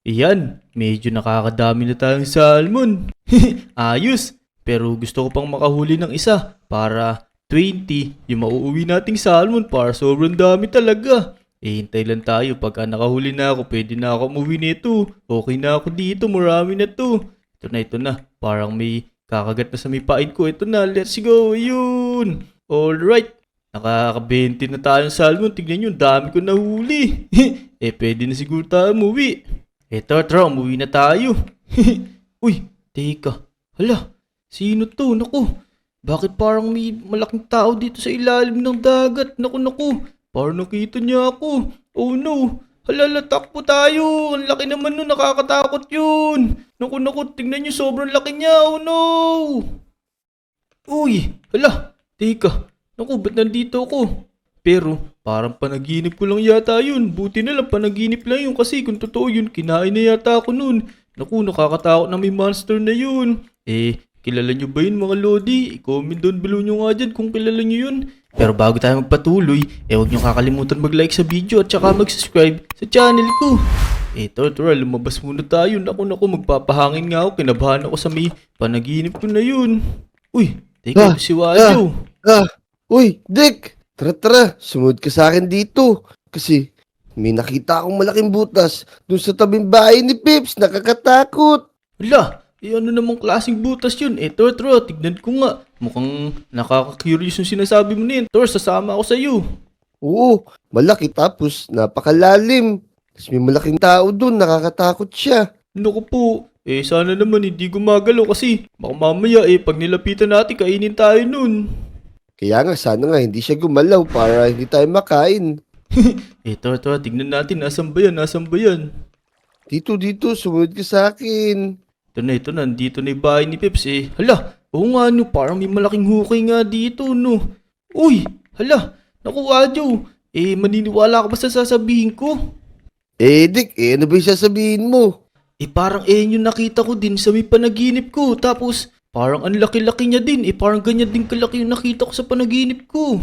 Iyan, medyo nakakadami na tayong salmon. Ayos, pero gusto ko pang makahuli ng isa para 20 yung mauuwi nating salmon para sobrang dami talaga. Hintay lang tayo pagka nakahuli na ako, pwede na ako umuwi nito. Okay na ako dito, marami na to. Ito na, parang may kakagat na sa may pain ko. Ito na, let's go, yun. Alright, nakaka-20 na tayong salmon. Tignan nyo, dami ko nahuli. Pwede na siguro tayo umuwi. Tara, umuwi na tayo. Uy, teka. Hala, sino to? Naku, bakit parang may malaking tao dito sa ilalim ng dagat? Naku, parang nakita niya ako. Oh no, hala, takbo tayo. Ang laki naman nun, nakakatakot yun. Naku, tingnan niyo, sobrang laki niya. Oh no. Uy, hala, teka. Naku, ba't nandito ako? Pero parang panaginip ko lang yata yun. Buti na lang panaginip lang yun kasi kung totoo yun, kinain na yata ako nun. Naku, nakakatakot na may monster na yun. Kilala nyo ba yun mga Lodi? I-comment down below nyo nga dyan kung kilala nyo yun. Pero bago tayo magpatuloy, huwag nyo kakalimutan mag-like sa video at saka mag-subscribe sa channel ko. Tara, lumabas muna tayo. Naku, magpapahangin nga ako. Kinabahan ako sa may panaginip ko na yun. Uy, teka, si Wajo. Uy, Dick! Tara, sumunod ka sa akin dito. Kasi may nakita akong malaking butas dun sa tabing bahay ni Pips. Nakakatakot. Hala, ano namang klaseng butas yun? Tara, tignan ko nga. Mukhang nakaka-curious yung sinasabi mo na yun. Tara, sasama ako sa'yo. Oo, malaki tapos napakalalim. Tapos may malaking tao dun. Nakakatakot siya. Naku po, sana naman hindi gumagalaw kasi baka mamaya pag nilapitan natin kainin tayo nun. Kaya nga, sana nga hindi siya gumalaw para hindi tayo makain. Tara, tignan natin. Nasaan ba yan? Dito, sumunod ka sa akin. Ito na, nandito na yung bahay ni Peps Hala, oo nga no, parang may malaking hukay nga dito no. Uy, hala, naku Wajo, maniniwala ka ba sa sasabihin ko? Dick, ano ba yung sasabihin mo? Parang yung nakita ko din sa may panaginip ko. Tapos, parang ang laki-laki niya din. Parang ganyan din kalaki yung nakita ko sa panaginip ko.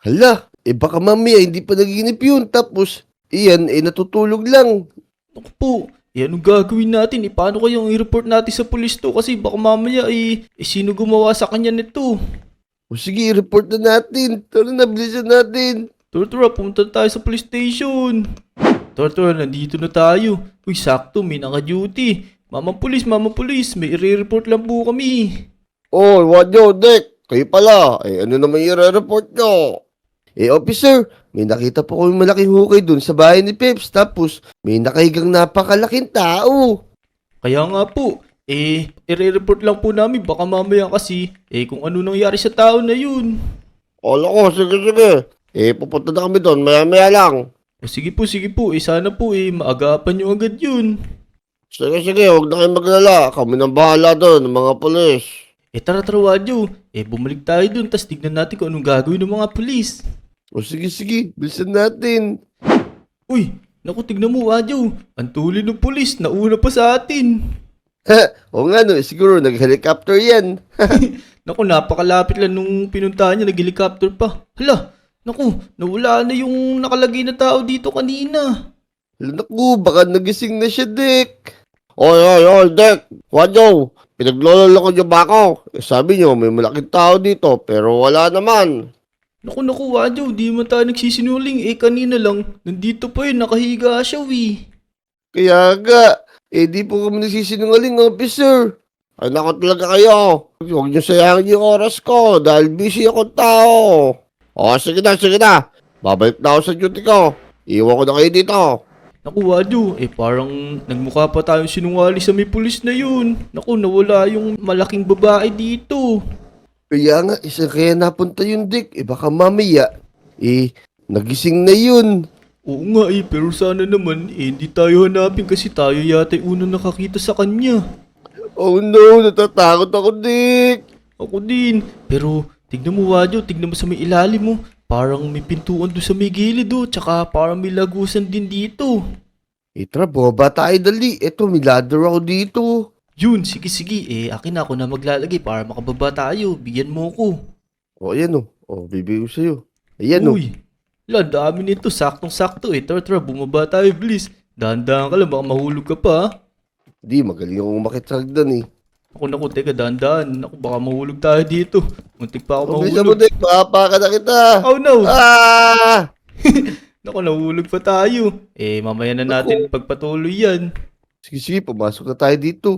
Hala, baka mamaya hindi pa naginip yun. Tapos, iyan, natutulog lang. Naku po, anong gagawin natin? Paano kayang i-report natin sa pulis to? Kasi baka mamaya, sino gumawa sa kanya nito? O sige, report na natin. Tara na, bilisan natin. Tara, pumunta tayo sa police station. Tara, nandito na tayo. Uy, sakto, may naka-duty. Mama pulis, may i-report lang po kami. Oh, Wajo, Dick. Kayo pala. Ano naman yung report nyo? Officer, may nakita po ko yung malaking hukay dun sa bahay ni Peps. Tapos, may nakahigang napakalaking tao. Kaya nga po, i-report lang po namin. Baka mamaya kasi, kung ano nangyari sa tao na yun. Ala ko, sige. Pupunta na kami doon, maya lang. Sige po, sana po, maagapan nyo agad yun. Sige, huwag na kayo maglala. Kami nang bahala doon, mga polis. Tara, Wajo. Bumalik tayo dun, tas tignan natin kung anong gagawin ng mga pulis. O sige, bilisan natin. Uy, naku, tignan mo, Wajo. Ang tuli ng pulis, nauna pa sa atin. O nga no, siguro nag-helicopter yan. Naku, napakalapit lang nung pinuntahan niya, nag-helicopter pa. Hala, naku, nawala na yung nakalagay na tao dito kanina. Naku, baka nagising na siya, Dick. Oy, Dick. Wajo, pinaglololo ko niyo ba ako? Sabi niyo, may malaking tao dito, pero wala naman. Naku, Wajo, di man tayo nagsisinungaling. Kanina lang, nandito pa yun, nakahiga siya, Kaya nga, di po kami nagsisinungaling, officer. Ay, naku talaga kayo. Huwag niyo sayangin yung oras ko dahil busy akong tao. O, sige na. Babalik na ako sa duty ko. Iwan ko na kayo dito. Naku, Wajo, parang nagmukha pa tayong sinungali sa may pulis na yun. Naku, nawala yung malaking babae dito. Kaya nga, isa kaya napunta yung Dick. Baka mamaya, nagising na yun. Oo nga pero sana naman, hindi tayo hanapin kasi tayo yata yung unang nakakita sa kanya. Oh no, natatakot ako, Dick. Ako din. Pero, tignan mo, Wajo, tignan mo sa may ilalim mo. Parang may pintuan doon sa may gilid tsaka parang may lagusan din dito. Tara, bumaba tayo dali. Eto, may ladder ako dito. Yun, sige. Akin na ako na maglalagay para makababa tayo. Bigyan mo ko. Ayan bibigay ko sa'yo. Ayan Uy, dami nito. Saktong-sakto Tara, bumaba tayo, bilis. Dahan-dahan ka lang, baka mahulog ka pa. Di, magaling akong umakit sa hagdan eh. Naku, teka, dahan-dahan. Naku, baka mahulog tayo dito. Muntik pa ako Mabilis mo, mahulog. Dek. Makapaka na kita. Oh no! Ah! Naku, nahulog pa tayo. Mamaya na natin pagpatuloy yan. Sige, pumasok na tayo dito.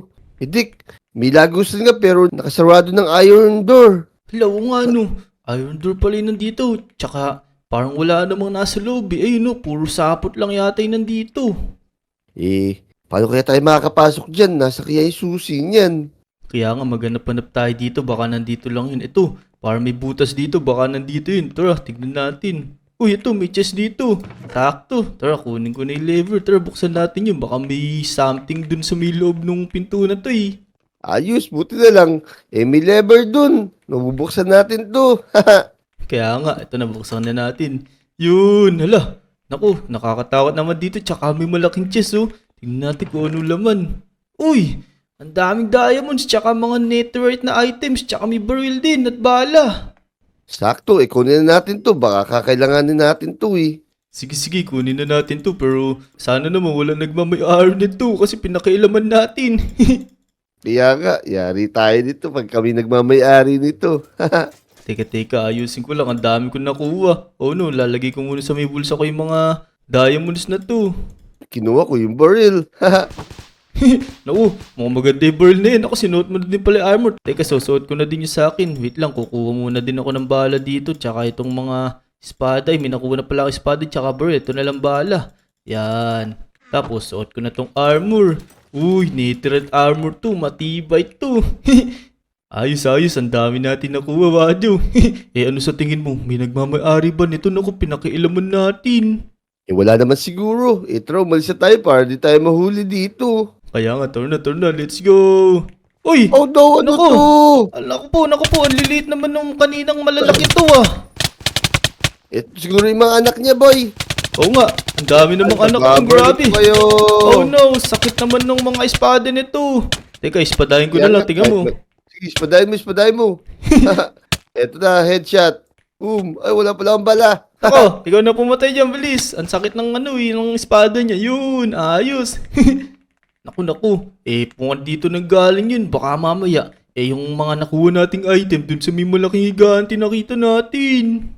Dick, may lagos nga pero nakasarado ng iron door. Hala, oo nga no. Iron door pala yung nandito. Tsaka, parang wala namang nasa loob eh. Ayun no, puro sapot lang yata yung nandito. Paano kaya tayo makakapasok dyan? Nasa kaya yung susi niyan. Kaya nga, maghanap-hanap tayo dito. Baka nandito lang yun. Ito, parang may butas dito. Baka nandito yun. Tara, tignan natin. Uy, ito, may chest dito. Takto. Tara, kunin ko na yung lever. Tara, buksan natin yun. Baka may something dun sa may loob ng pinto na to eh. Ayos, buti na lang. May lever dun. Nabubuksan natin to. Kaya nga, ito na, buksan na natin. Yun, hala. Naku, nakakatakot naman dito. Tsaka may malaking chest oh. Tingnan natin kung ano laman. Uy, ang daming diamonds. Tsaka mga netherite na items. Tsaka may barrel din at bala. Sakto, kunin na natin to. Baka kakailanganin natin to eh. Sige, kunin na natin to. Pero sana naman wala nagmamayari nito kasi pinakailaman natin. Kaya nga, yari tayo dito pag kami nagmamayari nito. Teka, ayusin ko lang. Ang dami ko nakuha. Oh no, lalagay ko muna sa may bulsa ko yung mga diamonds na to. Kinuha ko yung barrel. Naku, mga maganda yung barrel na yun. Ako, sinuot mo na din pala yung armor. Teka, susuot ko na din yung sa akin. Wait lang, kukuha muna din ako ng bala dito. Tsaka itong mga espada. May nakuha na pala ako espada tsaka barrel. Ito na lang bala. Yan. Tapos, suot ko na tong armor. Uy, netherite armor to. Matibay to. Ayos. Ang dami natin nakuha, Wadyo. Ano sa tingin mo? May nagmamayari ba nito? Naku, pinakailaman natin. Wala naman siguro. Tara, umalis na tayo para di tayo mahuli dito. Kaya nga, turn na. Let's go. Uy! Oh no, ano Nako. to? Naku po. Ang liliit naman nung kaninang malalaki to ah. Ito siguro yung mga anak niya, boy. Oo nga, ang dami namang anak ko. Grabe. Kayo. Oh no, sakit naman ng mga espada nito. Teka, espadahin ko na lang. Tingnan mo. Sige, espadahin mo. Ito na, headshot. Boom. Ay, wala pala ang bala. Ako, ikaw na pumatay dyan, bilis. Ang sakit ng ng espada niya. Yun, ayos. Naku. Kung dito nanggaling yun, baka mamaya. Yung mga nakuha nating item dun sa may malaking higanti nakita natin.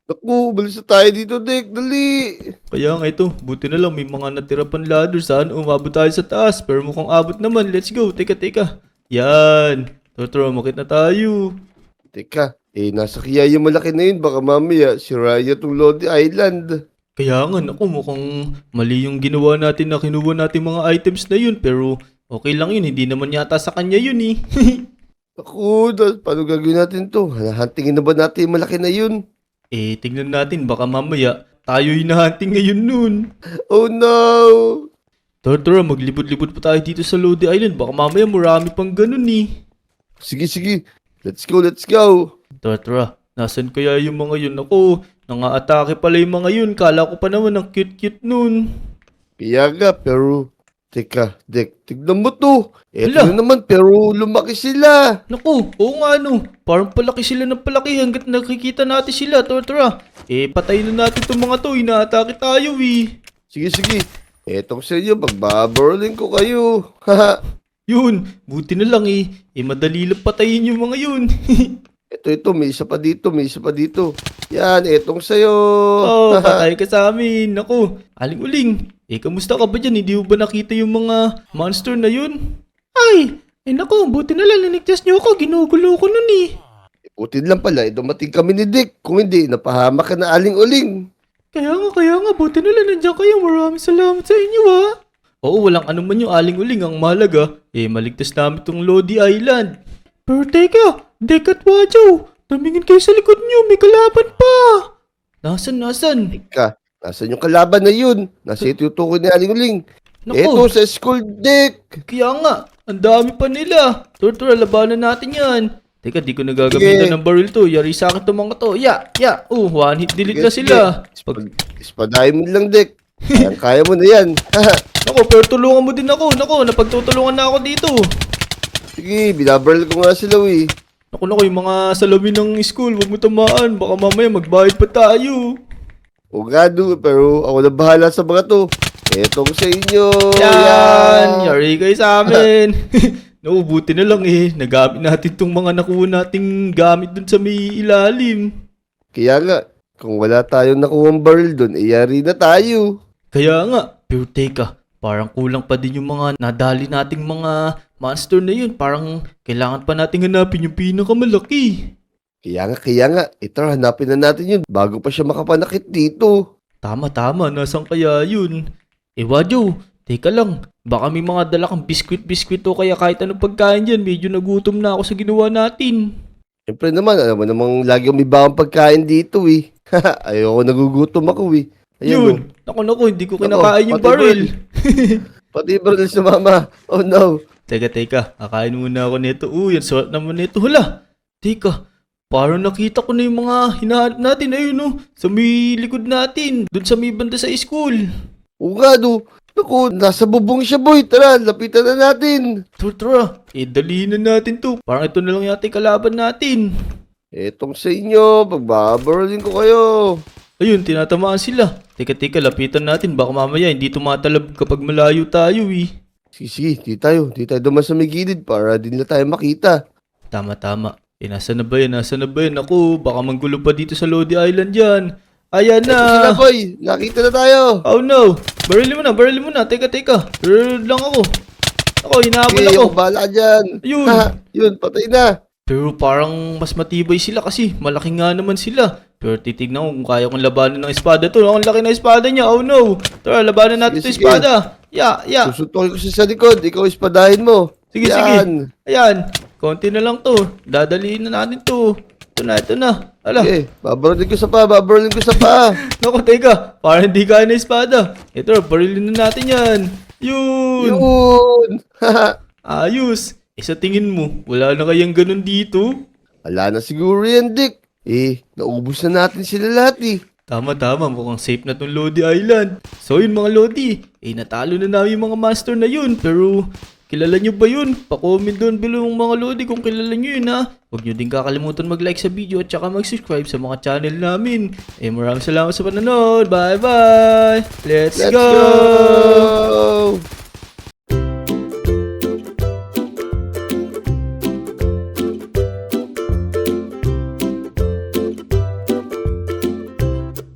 Naku, balis na tayo dito, Dick. Dali. Kaya nga ito, buti na lang may mga natira pang ladder. Saan umabot tayo sa taas? Pero mukhang abot naman. Let's go. Teka. Yan. Totoro, makit na tayo. Teka, nasa kaya yung malaki na yun. Baka mamaya, si Raya tong Lodi Island. Kaya nga, naku, mukhang mali yung ginawa natin na kinuha natin mga items na yun. Pero okay lang yun, hindi naman yata sa kanya yun eh. Naku, paano gagawin natin to? Hantingin na ba natin yung malaki na yun? Tingnan natin, baka mamaya tayo hinahunting ngayon nun. Oh no! Tara, maglibot-libot pa tayo dito sa Lodi Island. Baka mamaya marami pang ganun eh. Sige. Let's go. Tara. Nasaan kaya yung mga yun? Ako, nang-aatake pala yung mga yun. Kala ko pa naman ang cute-cute nun. Kaya nga, pero... Teka, Dek, tignan mo to. Hala. Eto na naman, pero lumaki sila. Naku, oo nga no. Parang palaki sila ng palaki hanggat nakikita natin sila. Tara. Patayin na natin itong mga to. Inaatake tayo eh. Sige. Etong sa inyo, magbabarling ko kayo. Haha. Yun, buti na lang eh. Madali lang patayin yung mga yun. Ito, may isa pa dito. Yan, etong sa'yo. Oh, patay ka sa amin. Naku, aling-uling. Kamusta ka ba dyan? Hindi mo ba nakita yung mga monster na yun? Ay, naku, buti na lang linigtas niyo ako. Ginugulo ko nun eh. Buti lang pala, dumating kami ni Dick. Kung hindi, napahamak ka na aling-uling. Kaya nga, buti na lang nandiyan kayo. Maraming salamat sa inyo ah. Oo, walang anuman yung aling-uling. Ang mahalaga, maligtas namin tong Lodi Island. Pero teka, Dek at Wajo, tumingin kayo sa likod niyo. May kalaban pa. Nasaan? Teka, nasan yung kalaban na yun? Nasa itutukoy ni aling-uling. Naku. Eto sa school, Dick. Kaya nga, ang dami pa nila. Tara, labanan natin yan. Teka, di ko nagagamitan ng barrel to. Yari sa akin itong mga to. One hit delete na sila. Ispadahin mo lang, Dick. Kaya mo na yan. Naku, pero tulungan mo din ako. Naku, napagtutulungan na ako dito. Sige, binabarrel ko nga sila, Naku, yung mga salamin ng school, huwag mo tamaan. Baka mamaya magbayad pa tayo. O nga, pero ako na bahala sa mga to. Etong sa inyo. Yan! Yari kayo sa amin! No, buti na lang nagamit natin tong mga nakuha nating gamit dun sa may ilalim. Kaya nga, kung wala tayong nakuhang barrel dun, yari na tayo. Kaya nga, pero teka, parang kulang pa din yung mga nadali nating mga monster na yun. Parang kailangan pa nating hanapin yung pinakamalaki. Kaya nga, ito hanapin na natin yun bago pa siya makapanakit dito. Tama, nasan kaya yun? Wadyo, teka lang. Baka may mga dala kang biskwit o kaya kahit anong pagkain dyan. Medyo nagutom na ako sa ginawa natin. Siyempre naman, alam mo namang lagi may bawang pagkain dito eh. Ayoko, nagugutom ako eh. Ayun, Yun, naku, hindi ko kinakain yung pati barrel. Pati barrel sa mama. Oh no. Teka, kakain muna ako nito. Yan suot naman nito. Hala, teka, parang nakita ko na yung mga hinahanap natin. Ayun sa may likod natin. Doon sa may banda sa school. Oo nga no. Naku, nasa bubong siya boy. Tara, lapitan na natin. Tara, dalihin na natin to. Parang ito na lang yata yung kalaban natin. Etong sa inyo, pagbabarolin ko kayo. Ayun, tinatamaan sila. Teka, lapitan natin. Baka mamaya hindi tumatalab kapag malayo tayo eh. Sige, di tayo duman sa may gilid para din nila tayo makita. Tama. Nasaan na ba yan? Ako, baka manggulo pa dito sa Lodi Island yan. Ayan Ito sila na! boy, nakita na tayo. Oh no! Barilin mo na. Teka. Reload lang ako. Ako, hinahabol Okay, ako. yung bala dyan. Ayun. Yun, patay na. Pero parang mas matibay sila kasi malaki nga naman sila. Pero titignan ko kung kaya kong labanan ng espada to. Ang laki ng espada niya. Oh no! Tara, labanan natin Sige, to espada. Ya. Susuntokin ko siya sa likod, ikaw ispadahin mo. Sige. Ayan. Konti na lang to. Dadaliin na natin to. Ito na. Ala. Okay, babarolin ko sa pa. Naku, teka. Parang hindi kaya na espada. Ito, barilin na natin yan. Yun. Yun. Ayos. Sa tingin mo, wala na kayang ganun dito? Wala na siguro yan, Dick. Naubos na natin sila lahat eh. Tama. Mukhang safe na tong Lodi Island. So yun mga Lodi. Natalo na namin yung mga master na yun. Pero, kilala nyo ba yun? Pa-comment doon below yung mga Lodi kung kilala nyo yun ha. Huwag nyo din kakalimutan mag-like sa video at saka mag-subscribe sa mga channel namin. Maraming salamat sa panonood. Bye! Let's go! Go!